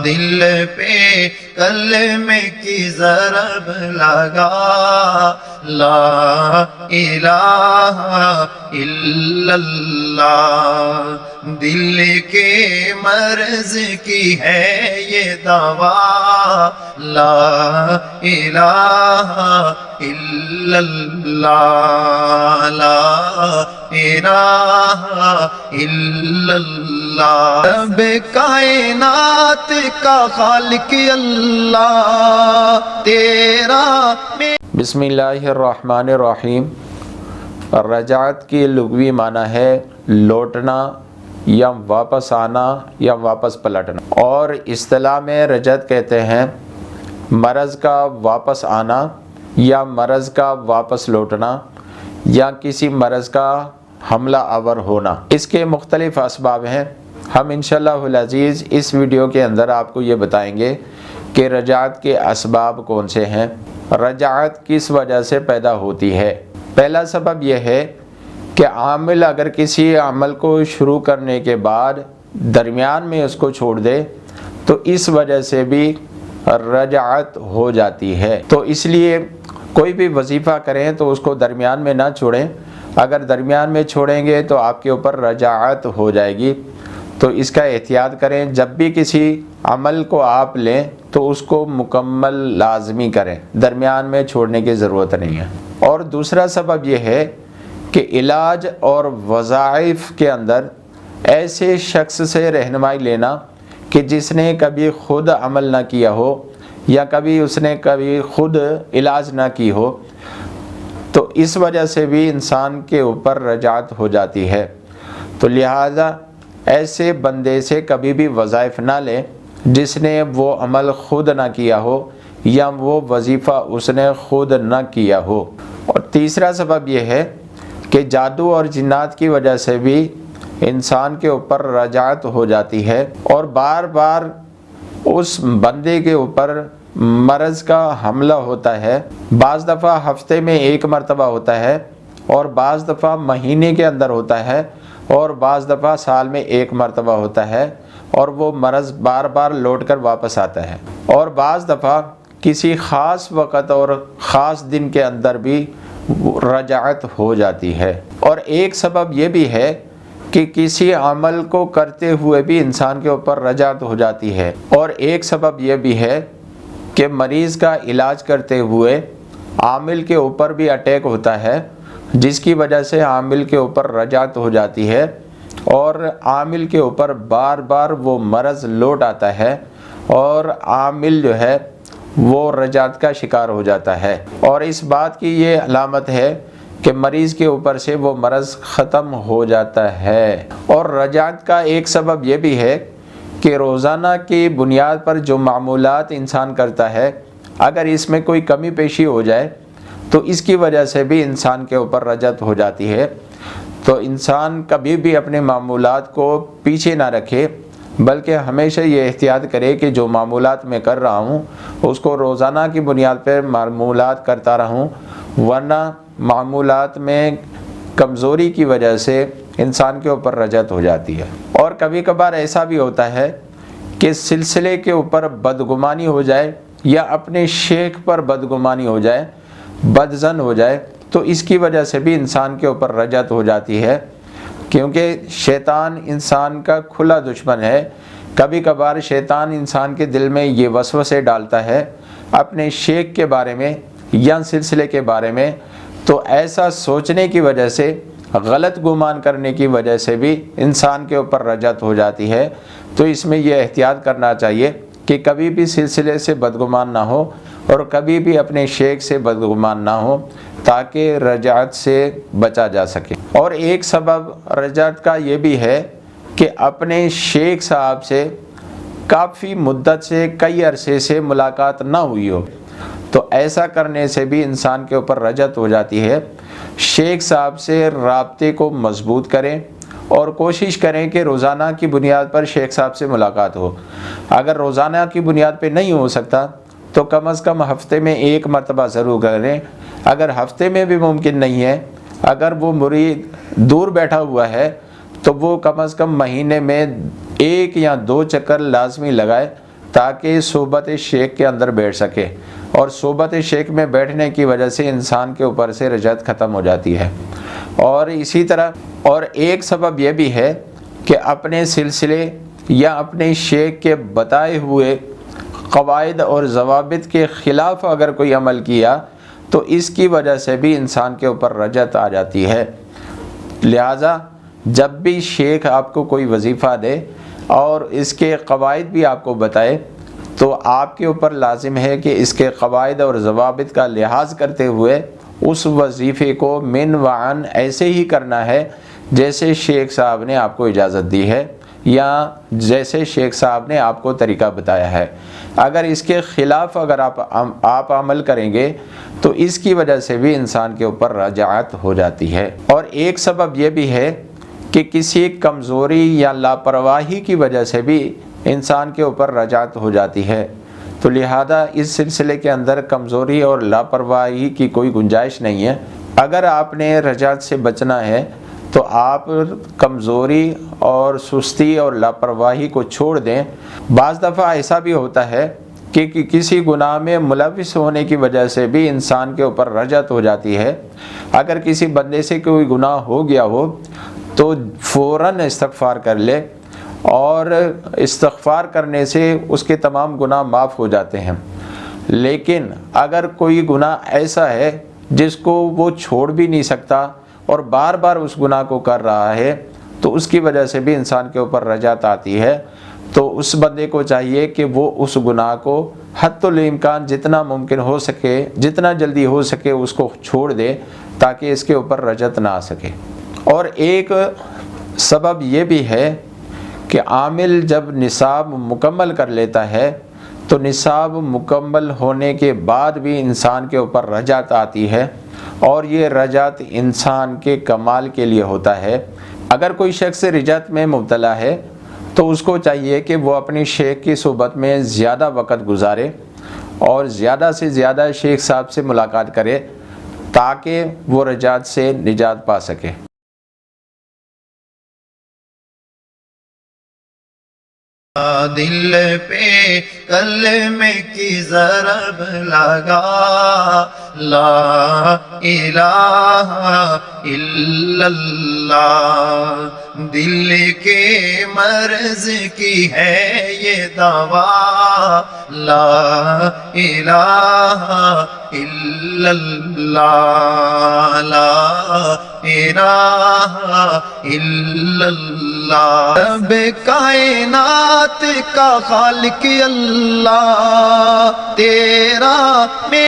دل پہ کلمے کی ضرب لگا، لا الہ الا اللہ، دل کے مرض کی ہے یہ دوا، لا الہ الا اللہ، لا الہ الا اللہ، رب کائنات کا خالق اللہ تیرا۔ بسم اللہ الرحمن الرحیم۔ رجعت کی لغوی معنی ہے لوٹنا یا واپس آنا یا واپس پلٹنا، اور اصطلاح میں رجعت کہتے ہیں مرض کا واپس آنا یا مرض کا واپس لوٹنا یا کسی مرض کا حملہ آور ہونا۔ اس کے مختلف اسباب ہیں، ہم انشاءاللہ العزیز اس ویڈیو کے اندر آپ کو یہ بتائیں گے کہ رجعت کے اسباب کون سے ہیں، رجعت کس وجہ سے پیدا ہوتی ہے۔ پہلا سبب یہ ہے کہ عامل اگر کسی عمل کو شروع کرنے کے بعد درمیان میں اس کو چھوڑ دے تو اس وجہ سے بھی رجعت ہو جاتی ہے۔ تو اس لیے کوئی بھی وظیفہ کریں تو اس کو درمیان میں نہ چھوڑیں، اگر درمیان میں چھوڑیں گے تو آپ کے اوپر رجعت ہو جائے گی، تو اس کا احتیاط کریں۔ جب بھی کسی عمل کو آپ لیں تو اس کو مکمل لازمی کریں، درمیان میں چھوڑنے کی ضرورت نہیں ہے۔ اور دوسرا سبب یہ ہے کہ علاج اور وظائف کے اندر ایسے شخص سے رہنمائی لینا کہ جس نے کبھی خود عمل نہ کیا ہو یا کبھی اس نے کبھی خود علاج نہ کی ہو، تو اس وجہ سے بھی انسان کے اوپر رجعت ہو جاتی ہے۔ تو لہذا ایسے بندے سے کبھی بھی وظائف نہ لیں جس نے وہ عمل خود نہ کیا ہو یا وہ وظیفہ اس نے خود نہ کیا ہو۔ اور تیسرا سبب یہ ہے کہ جادو اور جنات کی وجہ سے بھی انسان کے اوپر رجعت ہو جاتی ہے، اور بار بار اس بندے کے اوپر مرض کا حملہ ہوتا ہے۔ بعض دفعہ ہفتے میں ایک مرتبہ ہوتا ہے، اور بعض دفعہ مہینے کے اندر ہوتا ہے، اور بعض دفعہ سال میں ایک مرتبہ ہوتا ہے، اور وہ مرض بار بار لوٹ کر واپس آتا ہے، اور بعض دفعہ کسی خاص وقت اور خاص دن کے اندر بھی رجعت ہو جاتی ہے۔ اور ایک سبب یہ بھی ہے کہ کسی عمل کو کرتے ہوئے بھی انسان کے اوپر رجعت ہو جاتی ہے، اور ایک سبب یہ بھی ہے کہ مریض کا علاج کرتے ہوئے عامل کے اوپر بھی اٹیک ہوتا ہے، جس کی وجہ سے عامل کے اوپر رجعت ہو جاتی ہے، اور عامل کے اوپر بار بار وہ مرض لوٹ آتا ہے، اور عامل جو ہے وہ رجعت کا شکار ہو جاتا ہے۔ اور اس بات کی یہ علامت ہے کہ مریض کے اوپر سے وہ مرض ختم ہو جاتا ہے۔ اور رجعت کا ایک سبب یہ بھی ہے کہ روزانہ کی بنیاد پر جو معمولات انسان کرتا ہے، اگر اس میں کوئی کمی پیشی ہو جائے تو اس کی وجہ سے بھی انسان کے اوپر رجعت ہو جاتی ہے۔ تو انسان کبھی بھی اپنے معمولات کو پیچھے نہ رکھے، بلکہ ہمیشہ یہ احتیاط کرے کہ جو معمولات میں کر رہا ہوں اس کو روزانہ کی بنیاد پر معمولات کرتا رہوں، ورنہ معمولات میں کمزوری کی وجہ سے انسان کے اوپر رجعت ہو جاتی ہے۔ اور کبھی کبھار ایسا بھی ہوتا ہے کہ سلسلے کے اوپر بدگمانی ہو جائے یا اپنے شیخ پر بدگمانی ہو جائے، بدظن ہو جائے، تو اس کی وجہ سے بھی انسان کے اوپر رجعت ہو جاتی ہے، کیونکہ شیطان انسان کا کھلا دشمن ہے۔ کبھی کبھار شیطان انسان کے دل میں یہ وسوسے ڈالتا ہے اپنے شیخ کے بارے میں یا سلسلے کے بارے میں، تو ایسا سوچنے کی وجہ سے، غلط گمان کرنے کی وجہ سے بھی انسان کے اوپر رجعت ہو جاتی ہے۔ تو اس میں یہ احتیاط کرنا چاہیے کہ کبھی بھی سلسلے سے بدگمان نہ ہو اور کبھی بھی اپنے شیخ سے بدگمان نہ ہو، تاکہ رجعت سے بچا جا سکے۔ اور ایک سبب رجعت کا یہ بھی ہے کہ اپنے شیخ صاحب سے کافی مدت سے، کئی عرصے سے ملاقات نہ ہوئی ہو، تو ایسا کرنے سے بھی انسان کے اوپر رجعت ہو جاتی ہے۔ شیخ صاحب سے رابطے کو مضبوط کریں اور کوشش کریں کہ روزانہ کی بنیاد پر شیخ صاحب سے ملاقات ہو۔ اگر روزانہ کی بنیاد پہ نہیں ہو سکتا تو کم از کم ہفتے میں ایک مرتبہ ضرور کریں۔ اگر ہفتے میں بھی ممکن نہیں ہے، اگر وہ مرید دور بیٹھا ہوا ہے تو وہ کم از کم مہینے میں 1 یا 2 چکر لازمی لگائے، تاکہ صحبت شیخ کے اندر بیٹھ سکے، اور صحبت شیخ میں بیٹھنے کی وجہ سے انسان کے اوپر سے رجعت ختم ہو جاتی ہے۔ اور اسی طرح اور ایک سبب یہ بھی ہے کہ اپنے سلسلے یا اپنے شیخ کے بتائے ہوئے قواعد اور ضوابط کے خلاف اگر کوئی عمل کیا تو اس کی وجہ سے بھی انسان کے اوپر رجعت آ جاتی ہے۔ لہٰذا جب بھی شیخ آپ کو کوئی وظیفہ دے اور اس کے قواعد بھی آپ کو بتائے تو آپ کے اوپر لازم ہے کہ اس کے قواعد اور ضوابط کا لحاظ کرتے ہوئے اس وظیفے کو من وعن ایسے ہی کرنا ہے جیسے شیخ صاحب نے آپ کو اجازت دی ہے یا جیسے شیخ صاحب نے آپ کو طریقہ بتایا ہے۔ اگر اس کے خلاف اگر آپ عمل کریں گے تو اس کی وجہ سے بھی انسان کے اوپر رجعت ہو جاتی ہے۔ اور ایک سبب یہ بھی ہے کہ کسی کمزوری یا لاپرواہی کی وجہ سے بھی انسان کے اوپر رجعت ہو جاتی ہے، تو لہذا اس سلسلے کے اندر کمزوری اور لاپرواہی کی کوئی گنجائش نہیں ہے۔ اگر آپ نے رجعت سے بچنا ہے تو آپ کمزوری اور سستی اور لاپرواہی کو چھوڑ دیں۔ بعض دفعہ ایسا بھی ہوتا ہے کہ کسی گناہ میں ملوث ہونے کی وجہ سے بھی انسان کے اوپر رجعت ہو جاتی ہے۔ اگر کسی بندے سے کوئی گناہ ہو گیا ہو تو فوراً استغفار کر لے، اور استغفار کرنے سے اس کے تمام گناہ معاف ہو جاتے ہیں۔ لیکن اگر کوئی گناہ ایسا ہے جس کو وہ چھوڑ بھی نہیں سکتا اور بار بار اس گناہ کو کر رہا ہے تو اس کی وجہ سے بھی انسان کے اوپر رجعت آتی ہے، تو اس بندے کو چاہیے کہ وہ اس گناہ کو حتی الامکان جتنا ممکن ہو سکے، جتنا جلدی ہو سکے اس کو چھوڑ دے تاکہ اس کے اوپر رجعت نہ آ سکے۔ اور ایک سبب یہ بھی ہے کہ عامل جب نصاب مکمل کر لیتا ہے تو نصاب مکمل ہونے کے بعد بھی انسان کے اوپر رجعت آتی ہے، اور یہ رجعت انسان کے کمال کے لیے ہوتا ہے۔ اگر کوئی شخص رجعت میں مبتلا ہے تو اس کو چاہیے کہ وہ اپنی شیخ کی صحبت میں زیادہ وقت گزارے اور زیادہ سے زیادہ شیخ صاحب سے ملاقات کرے تاکہ وہ رجعت سے نجات پا سکے۔ دل پہ کلمے کی ضرب لگا، لا الہ الا اللہ، دل کے مرض کی ہے یہ دوا، لا الہ الا اللہ، لا الہ الا اللہ۔ رب کائنات کا خالق اللہ تیرا